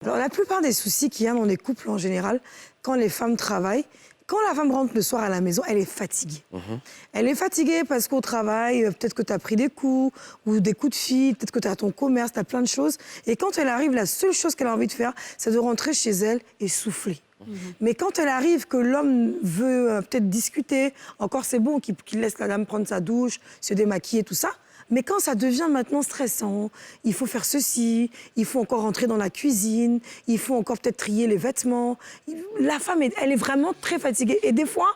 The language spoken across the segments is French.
Alors, la plupart des soucis qu'il y a dans les couples en général, quand les femmes travaillent, quand la femme rentre le soir à la maison, elle est fatiguée. Elle est fatiguée parce qu'au travail, peut-être que tu as pris des coups ou des coups de fil, peut-être que tu as ton commerce, tu as plein de choses. Et quand elle arrive, la seule chose qu'elle a envie de faire, c'est de rentrer chez elle et souffler. Mais quand elle arrive, que l'homme veut peut-être discuter, encore c'est bon qu'il laisse la dame prendre sa douche, se démaquiller, tout ça. Mais quand ça devient maintenant stressant, il faut faire ceci, il faut encore rentrer dans la cuisine, il faut encore peut-être trier les vêtements. La femme, elle est vraiment très fatiguée. Et des fois,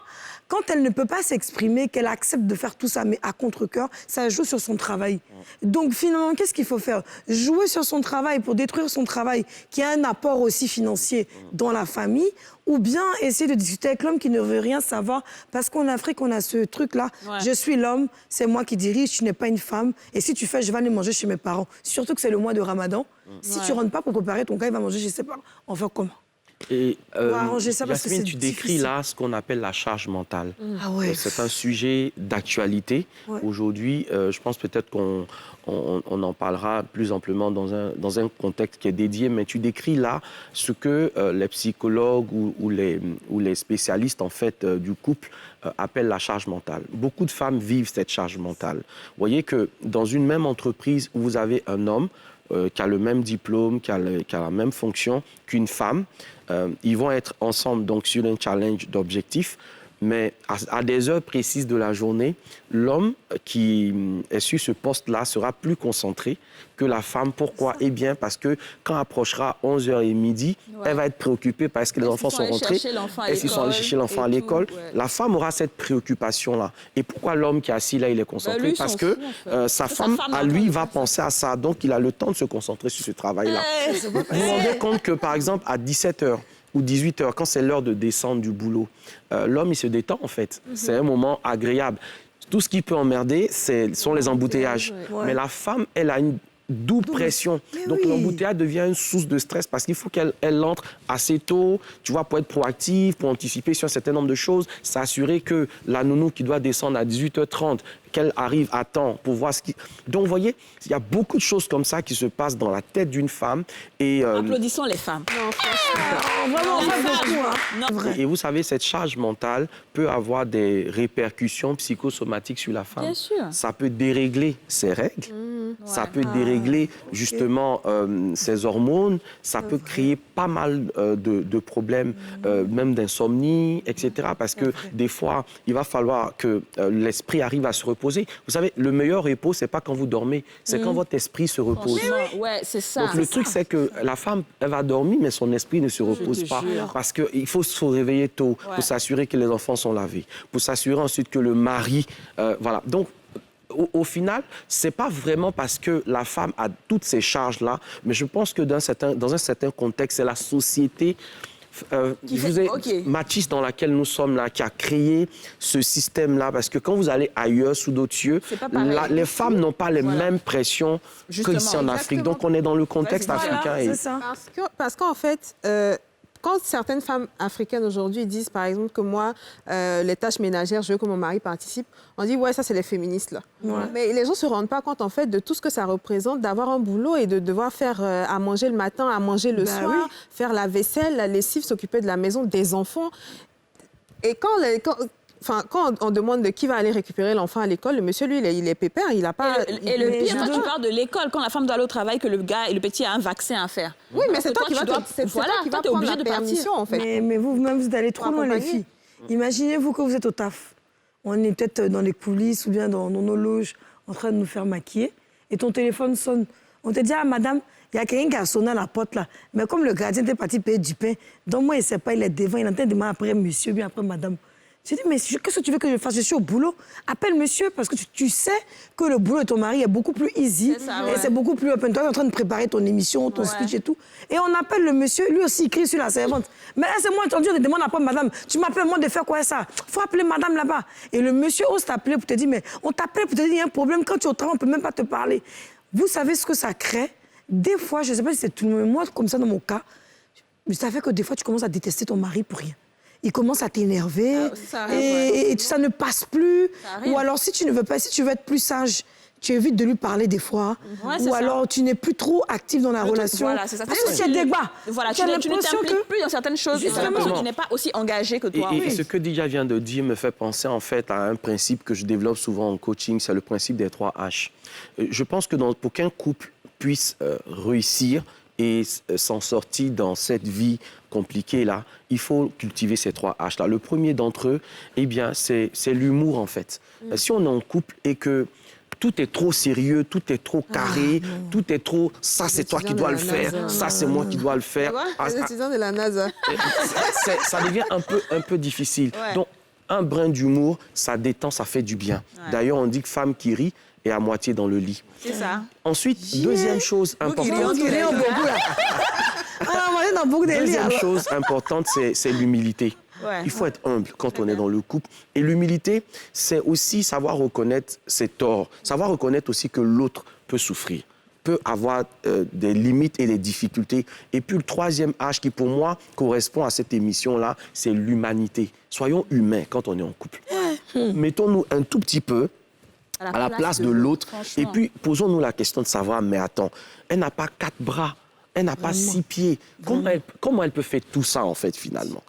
quand elle ne peut pas s'exprimer, qu'elle accepte de faire tout ça, mais à contre-cœur, ça joue sur son travail. Donc finalement, qu'est-ce qu'il faut faire? Jouer sur son travail pour détruire son travail, qui a un apport aussi financier dans la famille, ou bien essayer de discuter avec l'homme qui ne veut rien savoir, parce qu'en Afrique, on a ce truc-là, je suis l'homme, c'est moi qui dirige, tu n'es pas une femme, et si tu fais, je vais aller manger chez mes parents. Surtout que c'est le mois de Ramadan. Si tu ne rentres pas pour préparer ton gars, il va manger chez ses parents. On fait comment? Et Yasmine, tu décris là ce qu'on appelle la charge mentale. C'est un sujet d'actualité. Aujourd'hui, je pense peut-être qu'on en parlera plus amplement dans un contexte qui est dédié, mais tu décris là ce que les psychologues ou les spécialistes en fait, du couple appellent la charge mentale. Beaucoup de femmes vivent cette charge mentale. Vous voyez que dans une même entreprise où vous avez un homme qui a le même diplôme, qui a la même fonction qu'une femme, ils vont être ensemble donc, sur un challenge d'objectifs, mais à des heures précises de la journée, l'homme qui est sur ce poste-là sera plus concentré que la femme. Pourquoi? Eh bien, parce que quand approchera 11h et midi, elle va être préoccupée parce que les enfants sont rentrés. Est-ce qu'ils sont allés chercher l'enfant à l'école? La femme aura cette préoccupation-là. Et pourquoi l'homme qui est assis là, il est concentré? Parce que sa femme, à lui, va penser à ça. Donc, il a le temps de se concentrer sur ce travail-là. Vous vous rendez compte que, par exemple, à 17h, ou 18h, quand c'est l'heure de descendre du boulot, l'homme, il se détend, en fait. C'est un moment agréable. Tout ce qui peut emmerder, sont les embouteillages. Mais la femme, elle a une double pression. Donc, l'embouteillage devient une source de stress parce qu'il faut qu'elle entre assez tôt, tu vois, pour être proactive, pour anticiper sur un certain nombre de choses, s'assurer que la nounou qui doit descendre à 18h30, qu'elle arrive à temps pour voir ce qui... Donc, vous voyez, il y a beaucoup de choses comme ça qui se passent dans la tête d'une femme. Et, applaudissons les femmes. Non, franchement. Vraiment, on fait beaucoup. Et vous savez, cette charge mentale peut avoir des répercussions psychosomatiques sur la femme. Bien sûr. Ça peut dérégler ses règles, ça peut dérégler justement ses hormones, ça peut créer pas mal de problèmes, même d'insomnie, etc. Parce que des fois, il va falloir que l'esprit arrive à se reposer. Vous savez, le meilleur repos, c'est pas quand vous dormez, c'est quand votre esprit se repose. Ouais, c'est ça. Donc le truc, c'est que la femme, elle va dormir, mais son esprit ne se repose pas. Parce qu'il faut se réveiller tôt pour s'assurer que les enfants sont lavés, pour s'assurer ensuite que le mari... voilà. Donc, au final, c'est pas vraiment parce que la femme a toutes ces charges-là, mais je pense que dans un certain contexte, c'est la société... machiste dans laquelle nous sommes là, qui a créé ce système-là, parce que quand vous allez ailleurs, sous d'autres cieux, les femmes n'ont pas les mêmes pressions qu'ici en Afrique. Donc, on est dans le contexte africain. C'est ça. Parce qu'en fait, quand certaines femmes africaines aujourd'hui disent, par exemple, que moi, les tâches ménagères, je veux que mon mari participe, on dit, ouais, ça, c'est les féministes, là. Mais les gens ne se rendent pas compte, en fait, de tout ce que ça représente d'avoir un boulot et de devoir faire à manger le matin, à manger le soir, faire la vaisselle, la lessive, s'occuper de la maison, des enfants. Et quand on demande de qui va aller récupérer l'enfant à l'école, le monsieur, lui, il est pépère, il n'a pas... Et le pire, toi, tu parles de l'école, quand la femme doit aller au travail, que le gars et le petit a un vaccin à faire. Oui, mais c'est toi qui vas prendre la permission, en fait. Mais vous-même, vous allez trop loin, les filles. Imaginez-vous que vous êtes au taf. On est peut-être dans les coulisses ou bien dans nos loges en train de nous faire maquiller. Et ton téléphone sonne. On te dit, ah, madame, il y a quelqu'un qui a sonné à la porte, là. Mais comme le gardien était parti payer du pain, donc moi, il ne sait pas, il est devant, il est en train de demander après monsieur, bien après madame. J'ai dit, mais qu'est-ce que tu veux que je fasse? Je suis au boulot. Appelle monsieur, parce que tu sais que le boulot de ton mari est beaucoup plus easy. Et c'est beaucoup plus open. Toi, tu es en train de préparer ton émission, ton speech et tout. Et on appelle le monsieur, lui aussi, il crie sur la servante. Mais là, c'est moi, entendu, on te demande après madame. Tu m'appelles moi de faire quoi ça? Faut appeler madame là-bas. Et le monsieur ose t'appeler pour te dire, mais on t'appelle pour te dire, il y a un problème. Quand tu es au travail, on ne peut même pas te parler. Vous savez ce que ça crée? Des fois, je ne sais pas si c'est tout le monde, moi, comme ça, dans mon cas, ça fait que des fois, tu commences à détester ton mari pour rien. Il commence à t'énerver et ça ne passe plus. Ou alors, si tu ne veux pas, si tu veux être plus sage, tu évites de lui parler des fois. Ou alors, tu n'es plus trop actif dans la relation. Voilà, c'est ça. Parce que c'est débat. Voilà, tu ne t'impliques plus dans certaines choses. Justement. Tu n'es pas aussi engagé que toi. Et ce que Didier vient de dire me fait penser en fait à un principe que je développe souvent en coaching, c'est le principe des 3 H. Je pense que pour qu'un couple puisse réussir et s'en sortir dans cette vie compliquée-là, il faut cultiver ces 3 H-là. Le premier d'entre eux, eh bien, c'est l'humour, en fait. Si on est en couple et que tout est trop sérieux, tout est trop carré, tout est trop... Ça, c'est toi qui dois le faire, ça, c'est moi qui dois le faire. Les étudiants de la NASA. Ça devient un peu difficile. Donc, un brin d'humour, ça détend, ça fait du bien. D'ailleurs, on dit que femme qui rit est à moitié dans le lit. C'est ça. Ensuite, deuxième chose importante... Deuxième chose importante, c'est l'humilité. Il faut être humble quand on est dans le couple. Et l'humilité, c'est aussi savoir reconnaître ses torts, savoir reconnaître aussi que l'autre peut souffrir, peut avoir des limites et des difficultés. Et puis le troisième H qui, pour moi, correspond à cette émission-là, c'est l'humanité. Soyons humains quand on est en couple. Mettons-nous un tout petit peu à la place de l'autre. Et puis, posons-nous la question de savoir, mais attends, elle n'a pas 4 bras, elle n'a pas 6 pieds. Comment elle peut faire tout ça, en fait, finalement?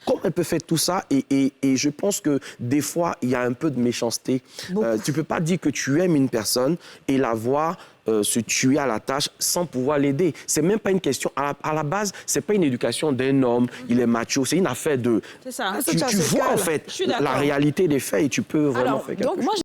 Comment elle peut faire tout ça? Et je pense que des fois, il y a un peu de méchanceté. Tu ne peux pas dire que tu aimes une personne et la voir se tuer à la tâche sans pouvoir l'aider. C'est même pas une question... À la base, c'est pas une éducation d'un homme, il est macho, c'est une affaire de... C'est ça. Tu vois, en fait, la réalité des faits et tu peux vraiment faire quelque chose.